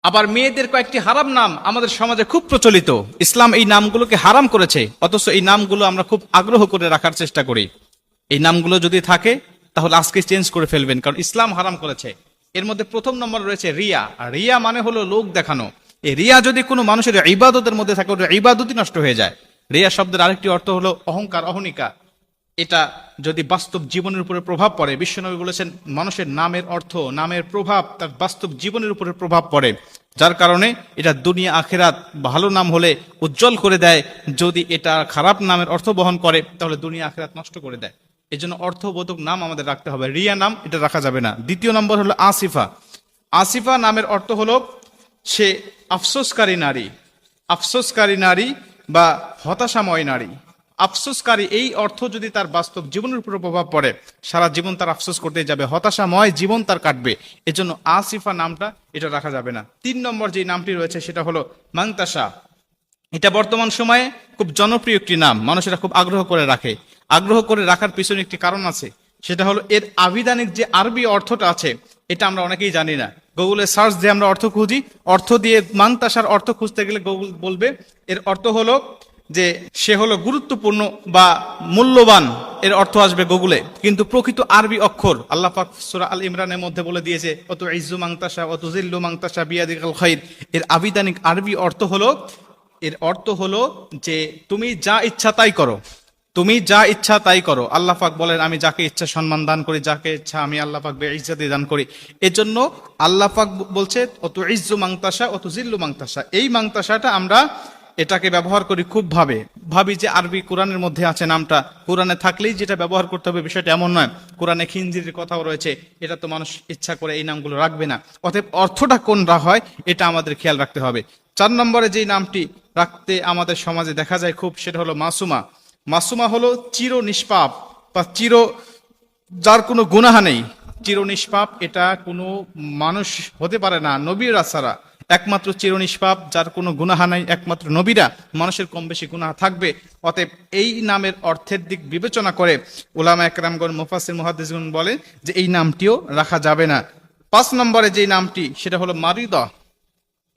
আবার মেয়েদের কয়েকটি হারাম নাম আমাদের সমাজে খুব প্রচলিত। ইসলাম এই নামগুলোকে হারাম করেছে, অথচ এই নামগুলো আমরা খুব আগ্রহ করে রাখার চেষ্টা করি। এই নামগুলো যদি থাকে তাহলে আজকে চেঞ্জ করে ফেলবেন, কারণ ইসলাম হারাম করেছে। এর মধ্যে প্রথম নম্বর রয়েছে রিয়া। আর রিয়া মানে হলো লোক দেখানো। এই রিয়া যদি কোনো মানুষের ইবাদতের মধ্যে থাকে, ওটা ইবাদতই নষ্ট হয়ে যায়। রিয়া শব্দের আরেকটি অর্থ হলো অহংকার, অহনিকা। এটা যদি বাস্তব জীবনের উপরে প্রভাব পড়ে, বিশ্বনবী বলেছেন মানুষের নামের অর্থ, নামের প্রভাব তার বাস্তব জীবনের উপরে প্রভাব পড়ে, যার কারণে এটা দুনিয়া আখেরাত ভালো নাম হলে উজ্জ্বল করে দেয়, যদি এটা খারাপ নামের অর্থ বহন করে তাহলে দুনিয়া আখেরাত নষ্ট করে দেয়। এই জন্য অর্থবোধক নাম আমাদের রাখতে হবে। রিয়া নাম এটা রাখা যাবে না। দ্বিতীয় নম্বর হলো আসিফা। আসিফা নামের অর্থ হলো সে আফসোসকারী নারী। আফসোসকারী নারী বা হতাশাময় নারী। আফসোসকারী এই অর্থ যদি তার বাস্তব জীবনের উপর প্রভাব পড়ে, সারা জীবন তার আফসোস করতে যাবে, হতাশাময় জীবন তার কাটবে। এজন্য আসিফা নামটা এটা রাখা যাবে না। 3 নম্বর যে নামটি রয়েছে সেটা হলো মাংতাসা। এটা বর্তমান সময়ে খুব জনপ্রিয় একটি নাম, মানুষেরা খুব আগ্রহ করে রাখে। আগ্রহ করে রাখার পিছনে একটি কারণ আছে, সেটা হলো এর আবিধানিক যে আরবি অর্থটা আছে এটা আমরা অনেকেই জানি না। গুগলে সার্চ দিয়ে আমরা অর্থ খুঁজি, অর্থ দিয়ে মাংতাসার অর্থ খুঁজতে গেলে গুগল বলবে এর অর্থ হলো যে সে হলো গুরুত্বপূর্ণ বা মূল্যবান, এর অর্থ আসবে গুগলে। কিন্তু প্রকৃত আরবি অক্ষর আল্লাহ পাক সূরা আল ইমরানের মধ্যে বলে দিয়েছে অত ইজ্জু মাংতাসা অত জিল্লু মাংতাসা বিয়াদিকাল খাইর। এর আবিধানিক আরবি অর্থ হলো, এর অর্থ হলো যে তুমি যা ইচ্ছা তাই করো, তুমি যা ইচ্ছা তাই করো। আল্লাহ পাক বলেন আমি যাকে ইচ্ছা সম্মান দান করি, যাকে ইচ্ছা আমি আল্লাহ পাক বেইজ্জতি দান করি। এজন্য আল্লাহ পাক বলছে অত ইজ্জু মাংতাসা অত জিল্লু মাংতাসা। এই মাংতাসাটা আমরা এটাকে ব্যবহার করি খুব ভাবি যে আরবি কোরআনের মধ্যে আছে, নামটা কোরআনে থাকলেই যেটা ব্যবহার করতে হবে বিষয়টা এমন নয়। কোরআনে খিনজিরের কথাও রয়েছে, এটা তো মানুষ ইচ্ছা করে এই নামগুলো রাখবে না। অতএব অর্থটা কোনটা হয় এটা আমাদের খেয়াল রাখতে হবে। 4 নম্বরে যেই নামটি রাখতে আমাদের সমাজে দেখা যায় খুব, সেটা হলো মাসুমা। মাসুমা হলো চির নিষ্পাপ বা যার কোনো গুনাহ নেই, চির নিষ্পাপ। এটা কোনো মানুষ হতে পারে না নবীরা ছাড়া, একমাত্র চির নিষ্পাপ যার কোনো গুনাহ নাই একমাত্র নবীরা। মানুষের কম বেশি গুনাহ থাকবে। অতএব এই নামের অর্থের দিক বিবেচনা করে উলামা একরামগণ মুফাসসির মুহাদ্দিসগণ বলেন যে এই নামটিও রাখা যাবে না। 5 নম্বরে যে নামটি সেটা হলো মারিদা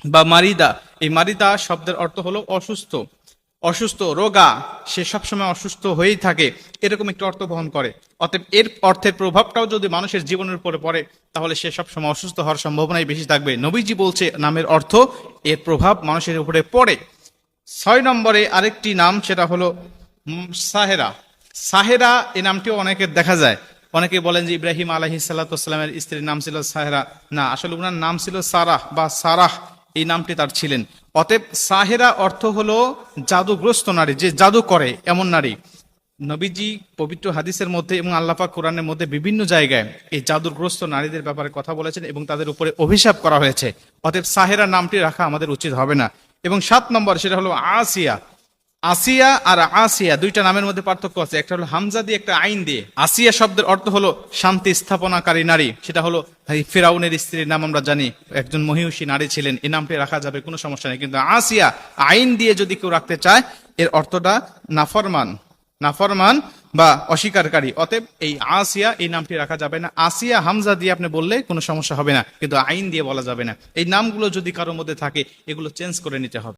বা মারিদা। এই মারিদা শব্দের অর্থ হলো অসুস্থ, অসুস্থ, রোগা। সে সবসময় অসুস্থ হয়েই থাকে, এরকম একটি অর্থ বহন করে। অতএব এর অর্থের প্রভাবটাও যদি মানুষের জীবনের উপরে পড়ে তাহলে সে সবসময় অসুস্থ হওয়ার সম্ভাবনাই বেশি থাকবে। নবীজি বলছে নামের অর্থ এর প্রভাব মানুষের উপরে পড়ে। 6 নম্বরে আরেকটি নাম সেটা হলো সাহেরা। সাহেরা এই নামটিও অনেকের দেখা যায়। অনেকে বলেন যে ইব্রাহিম আলাইহিস সালাতু ওয়াস সালামের স্ত্রীর নাম ছিল সাহেরা। না, আসলে ওনার নাম ছিল সারাহ বা সারাহ, এই নামটি তার ছিলেন। অতএব সাহেরা অর্থ হলো জাদুগ্রস্ত নারী, যে জাদু করে এমন নারী। নবীজি পবিত্র হাদিসের মধ্যে এবং আল্লাহ পাক কোরআনের মধ্যে বিভিন্ন জায়গায় এই জাদুগ্রস্ত নারীদের ব্যাপারে কথা বলেছেন এবং তাদের উপরে অভিশাপ করা হয়েছে। অতএব সাহেরা নামটি রাখা আমাদের উচিত হবে না। এবং 7 নম্বর সেটা হলো আসিয়া। আসিয়া আর আসিয়া দুইটা নামের মধ্যে পার্থক্য আছে, একটা হলো হামজা দিয়ে একটা আইন দিয়ে। আসিয়া শব্দের অর্থ হলো শান্তি স্থাপনাকারী নারী, সেটা হলো ফিরাউনের স্ত্রীর নাম আমরা জানি, একজন মহিষী নারী ছিলেন, এই নামটি রাখা যাবে, কোনো সমস্যা নেই। কিন্তু আসিয়া আইন দিয়ে যদি কেউ রাখতে চায় এর অর্থটা নাফরমান, নাফরমান বা অস্বীকারী। অতএব এই আসিয়া এই নামটি রাখা যাবে না। আসিয়া হামজা দিয়ে আপনি বললে কোনো সমস্যা হবে না, কিন্তু আইন দিয়ে বলা যাবে না। এই নামগুলো যদি কারোর মধ্যে থাকে এগুলো চেঞ্জ করে নিতে হবে।